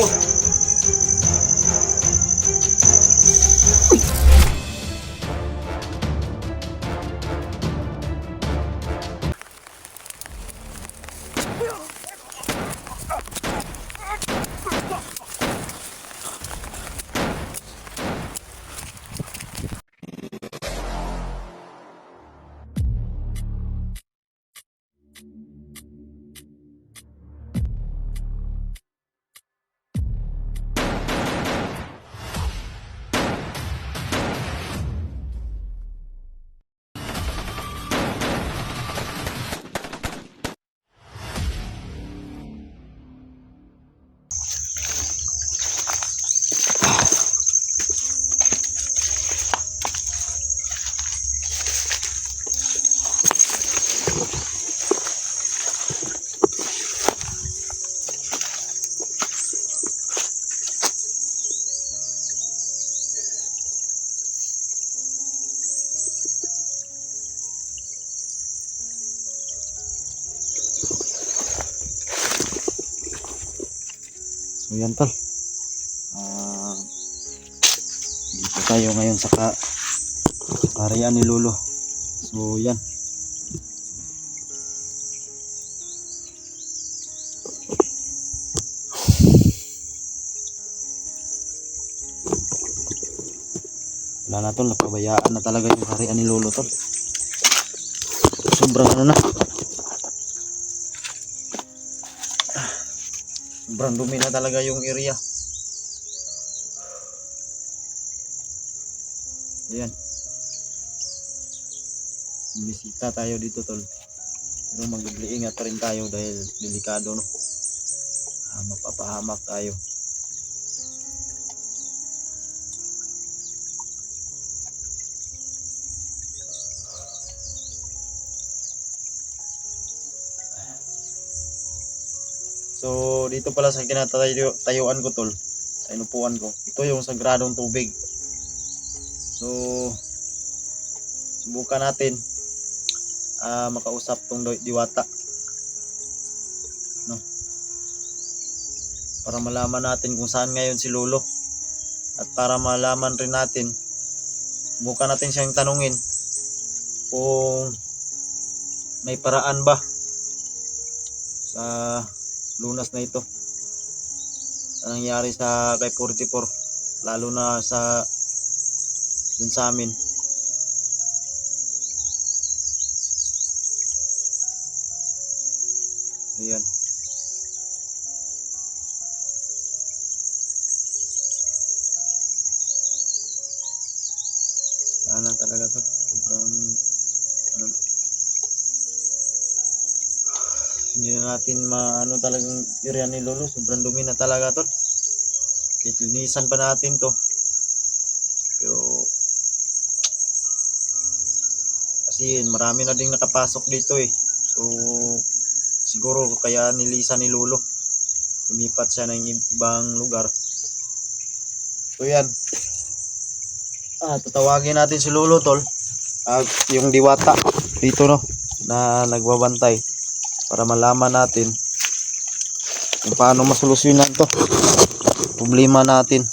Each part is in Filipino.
So yan tol, dito tayo ngayon sa karyan ni Lolo. So yan, wala na tol, napabayaan na talaga yung karyan ni Lolo tol. Sobrang ano na, sobrang dumi na talaga yung area. Ayan, bisita tayo dito tol, pero mag-iingat pa rin tayo dahil delikado no, mapapahamak tayo. So dito pala sa kinatayuan ko tol, sa inupuan ko, ito yung sagradong tubig. So subukan natin makausap tong diwata no, para malaman natin kung saan ngayon si Lolo, at para malaman rin natin, subukan natin siyang tanungin kung may paraan ba sa lunas na ito na nangyari sa kay 44, lalo na sa dun sa amin. Ayan, sana talaga to, sobrang ano, hindi na natin maano talagang area ni Lolo, sobrang dumi na talaga to. Linisan pa natin to, pero kasi marami na ding nakapasok dito eh. So siguro kaya nilisan ni Lolo, lumipat siya ng ibang lugar. So yan, tatawagin natin si Lolo tol, yung diwata dito no, na nagbabantay, para malaman natin kung paano masolusyonan to problema natin.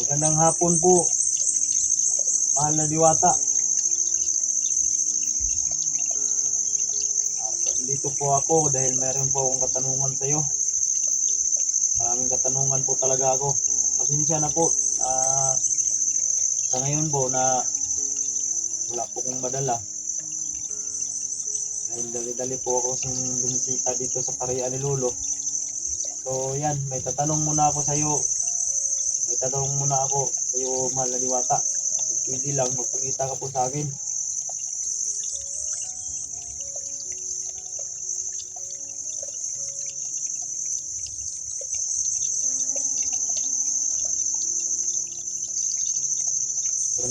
Magandang hapon po, mahal na diwata. Dito po ako dahil meron po akong katanungan sa iyo. Maraming katanungan po talaga ako. Pasensya na po sa ngayon po na wala po kong madala, dahil dali-dali po ako bumisita dito sa karyan ni Lolo. So yan, may tatanong muna ako sa iyo. Tatanong muna ako sa iyo, mahal na diwata. Pwede lang, magpakita ka po sa akin.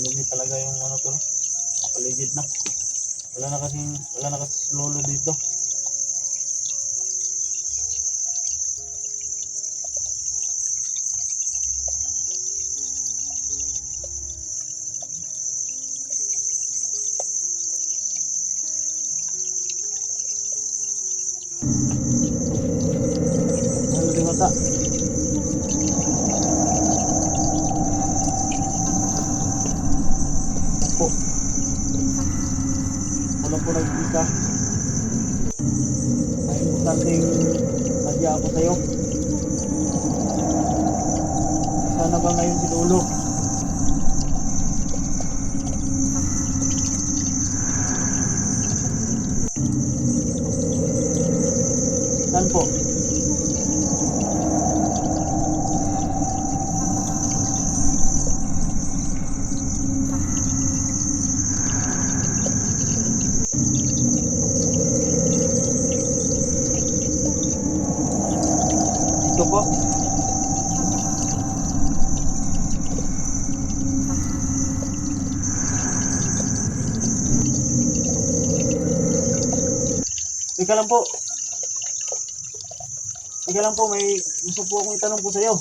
Malumi talaga yung ano to, no? Paligid na. Wala na kasi lolo dito. Ano di mata? Po. Wala po nag-isa. May importanteng sadya ako sa'yo. Sana ba ngayon si Lolo? Saan po? Dito po. Teka lang po. Teka lang po, may gusto po akong itanong po sa'yo.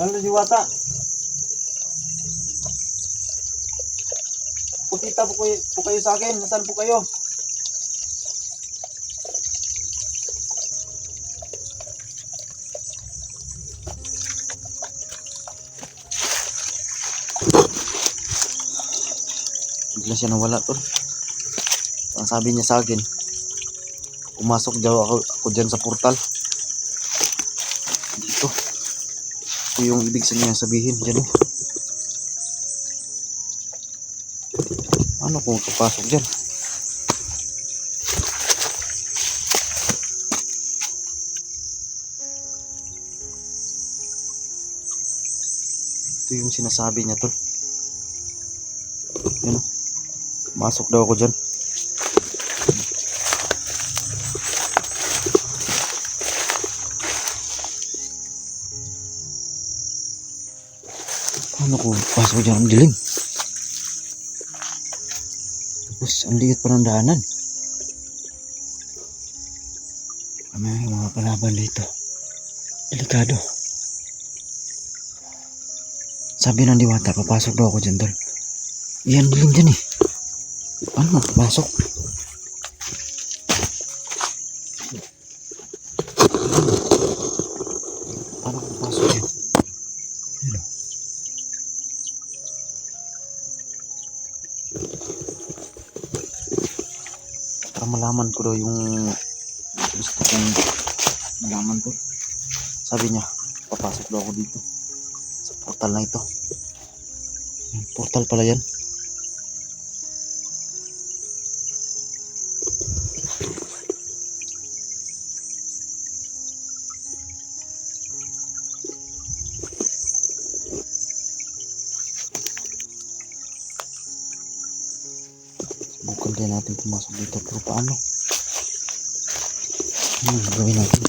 Ano na Diwata? Pakita po kayo sa akin. Nasaan po kayo? Bigla siya nawala tol. Ang sabi niya sa akin, pumasok daw ako dyan sa portal. Dito. Ito yung ibig sa niya sabihin dyan. Ano kung kapasok dyan? Ito yung sinasabi niya tol. Yan o. Masok daw ako dyan. Ano kung pasok dyan? Ang dilim. Tapos ang liit pa ng daanan. May mga kalaban dito. Delikado. Sabi ng Diwata, papasok daw ako dyan tol. Yan dilim dyan eh. Ano papasok? Paano papasok yan? Ano? Para malaman ko daw yung gusto kong malaman ko. Sabi niya, papasok daw ako dito sa portal na ito. Portal pala yan. Bukan din natin pumasok dito, pero paano? Gawin natin.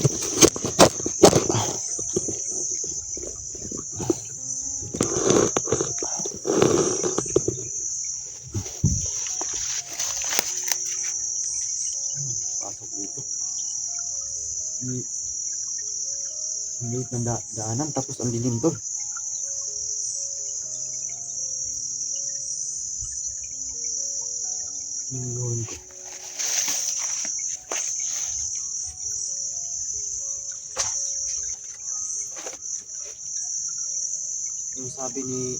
Pasok dito. Ang liit ng daanan, tapos ang dilim doon. Yung gawin ko. Yung sabi ni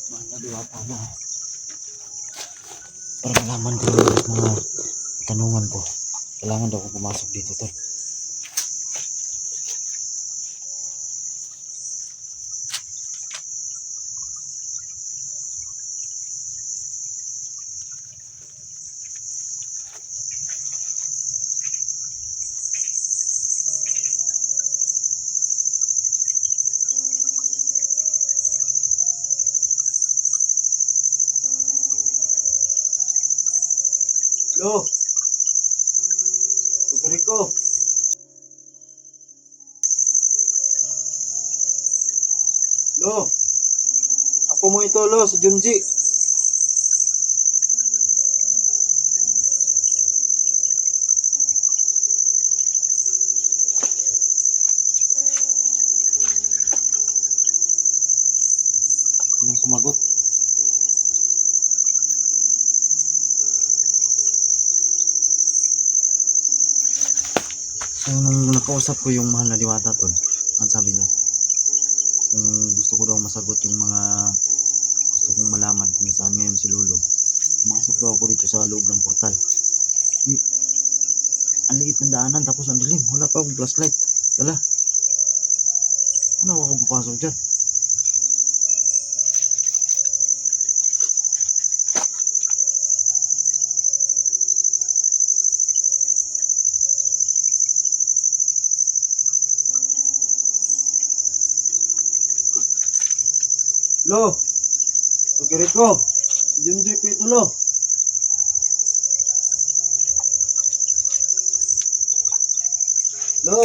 Mahal na Diwata na para malaman ko yung mga tanungan ko, kailangan daw ako pumasok dito tol. Lo! Tugari ko! Lo, apo mo ito, Lo, si Junji. Walang sumagot. So, nung nakausap ko yung mahal na diwata, tol, ang sabi niya, kung gusto ko daw masagot yung mga gusto kong malaman kung saan ngayon si Lolo, pumasok daw ako dito sa loob ng portal. Ang liit ng daanan, tapos ang dilim, wala pa akong flashlight. Dala, ano ako papasok dyan? Lo, pagkirit ko, si Junji po ito, Lo. Lo,